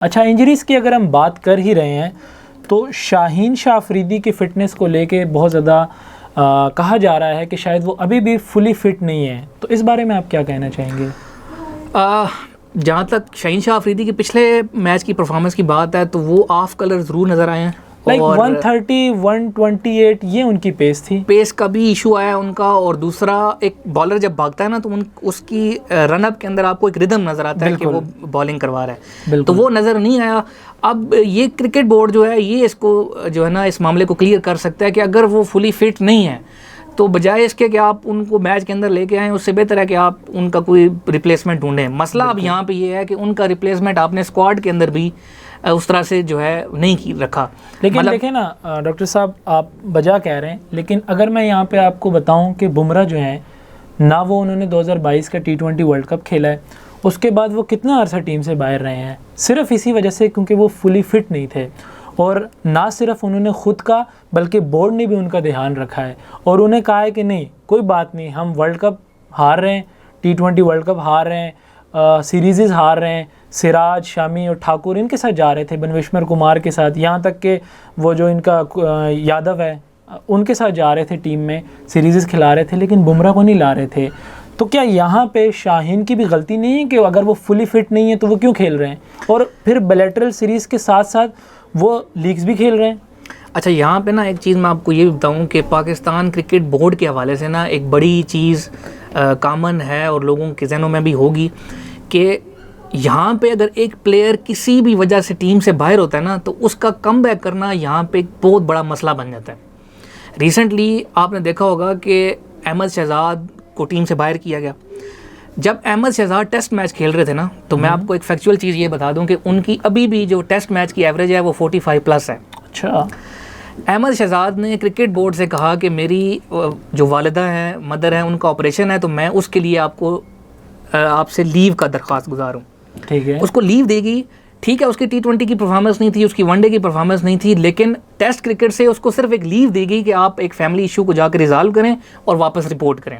अच्छा, इंजरीज़ की अगर हम बात कर ही रहे हैं तो शाहीन शाह अफरीदी की फ़िटनेस को लेके बहुत ज़्यादा कहा जा रहा है कि शायद वो अभी भी फुली फ़िट नहीं है, तो इस बारे में आप क्या कहना चाहेंगे? जहाँ तक शाहीन शाह अफरीदी के पिछले मैच की परफॉर्मेंस की बात है तो वो ऑफ कलर ज़रूर नज़र आए हैं। लाइक 130 128 ये उनकी पेस थी। पेस का भी इशू आया उनका, और दूसरा एक बॉलर जब भागता है ना तो उसकी रनअप के अंदर आपको एक रिदम नज़र आता है कि वो बॉलिंग करवा रहा है, तो वो नज़र नहीं आया। अब ये क्रिकेट बोर्ड जो है ये इसको जो है ना इस मामले को क्लियर कर सकता है कि अगर वो फुली फिट नहीं है तो बजाय इसके कि आप उनको मैच के अंदर लेके आएँ, उससे बेहतर है कि आप उनका कोई रिप्लेसमेंट ढूंढें। मसला अब यहाँ पे ये है कि उनका रिप्लेसमेंट आपने स्क्वाड के अंदर भी उस तरह से जो है नहीं की रखा। लेकिन देखें ना डॉक्टर साहब, आप बजा कह रहे हैं, लेकिन अगर मैं यहाँ पे आपको बताऊँ कि बुमराह जो है ना, वो उन्होंने 2022 का T20 वर्ल्ड कप खेला है, उसके बाद वो कितना अरसा टीम से बाहर रहे हैं सिर्फ इसी वजह से क्योंकि वो फुली फिट नहीं थे। और ना सिर्फ उन्होंने ख़ुद का बल्कि बोर्ड ने भी उनका ध्यान रखा है और उन्हें कहा है कि नहीं, कोई बात नहीं, हम वर्ल्ड कप हार रहे हैं, T20 वर्ल्ड कप हार रहे हैं, सीरीज़ हार रहे हैं, सिराज, शामी और ठाकुर इनके साथ जा रहे थे, बनवेश्वर कुमार के साथ, यहाँ तक कि वो जो इनका यादव है उनके साथ जा रहे थे, टीम में सीरीज़ खिला रहे थे, लेकिन बुमराह को नहीं ला रहे थे। तो क्या यहाँ पे शाहीन की भी गलती नहीं है कि अगर वो फुली फिट नहीं है तो वो क्यों खेल रहे हैं, और फिर बायलैटरल सीरीज़ के साथ साथ वो लीग्स भी खेल रहे हैं? अच्छा, यहाँ पे ना एक चीज़ मैं आपको ये बताऊँ कि पाकिस्तान क्रिकेट बोर्ड के हवाले से ना एक बड़ी चीज़ कॉमन है और लोगों के जहनों में भी होगी कि यहाँ पे अगर एक प्लेयर किसी भी वजह से टीम से बाहर होता है ना तो उसका कमबैक करना यहाँ पे एक बहुत बड़ा मसला बन जाता है। रिसेंटली आपने देखा होगा कि अहमद शहजाद को टीम से बाहर किया गया। जब अहमद शहजाद टेस्ट मैच खेल रहे थे ना, तो मैं आपको एक फैक्चुअल चीज़ ये बता दूं कि उनकी अभी भी जो टेस्ट मैच की एवरेज है वो 45+ है। अच्छा। अहमद शहजाद ने क्रिकेट बोर्ड से कहा कि मेरी जो वालिदा हैं, मदर हैं, उनका ऑपरेशन है, तो मैं उसके लिए आपसे लीव का दरख्वास्त गुजारूँ। ठीक है, उसको लीव देगी, ठीक है, उसकी T20 की परफॉर्मेंस नहीं थी, उसकी वनडे की परफॉर्मेंस नहीं थी, लेकिन टेस्ट क्रिकेट से उसको सिर्फ एक लीव देगी कि आप एक फैमिली इशू को जाकर रिजॉल्व करें और वापस रिपोर्ट करें।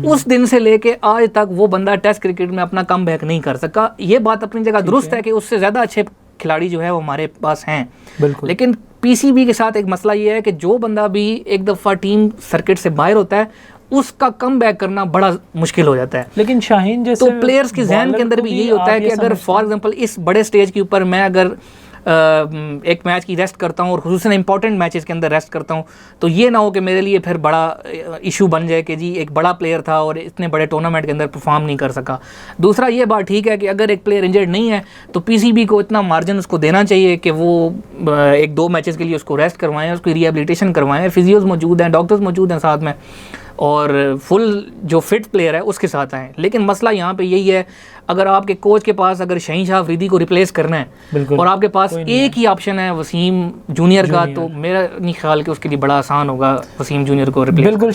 उस दिन से लेके आज तक वो बंदा टेस्ट क्रिकेट में अपना कमबैक नहीं कर सका। ये बात अपनी जगह दुरुस्त है कि उससे ज़्यादा अच्छे खिलाड़ी जो है वो हमारे पास हैं, लेकिन PCB के साथ एक मसला ये है कि जो बंदा भी एक दफ़ा टीम सर्किट से बाहर होता है उसका कमबैक करना बड़ा मुश्किल हो जाता है। लेकिन शाहीन जैसे तो प्लेयर्स के जहन के अंदर भी यही होता है कि अगर फॉर एग्जांपल इस बड़े स्टेज के ऊपर मैं अगर एक मैच की रेस्ट करता हूँ और खुसूसन इंपॉर्टेंट मैचेस के अंदर रेस्ट करता हूँ, तो ये ना हो कि मेरे लिए फिर बड़ा इशू बन जाए कि जी एक बड़ा प्लेयर था और इतने बड़े टूर्नामेंट के अंदर परफॉर्म नहीं कर सका। दूसरा ये बात ठीक है कि अगर एक प्लेयर इंजर्ड नहीं है तो PCB को इतना मार्जिन उसको देना चाहिए कि वो 1-2 मैचेस के लिए उसको रेस्ट करवाएं, उसकी रिहेबिलिटेशन करवाएं, फिजियोज मौजूद हैं, डॉक्टर्स मौजूद हैं साथ में, और फुल जो फिट प्लेयर है उसके साथ आएँ। लेकिन मसला यहाँ पे यही है, अगर आपके कोच के पास अगर शाहीन शाह अफरीदी को रिप्लेस करना है और आपके पास एक ही ऑप्शन है वसीम जूनियर का, तो मेरा नहीं ख्याल कि उसके लिए बड़ा आसान होगा वसीम जूनियर को रिप्लेस।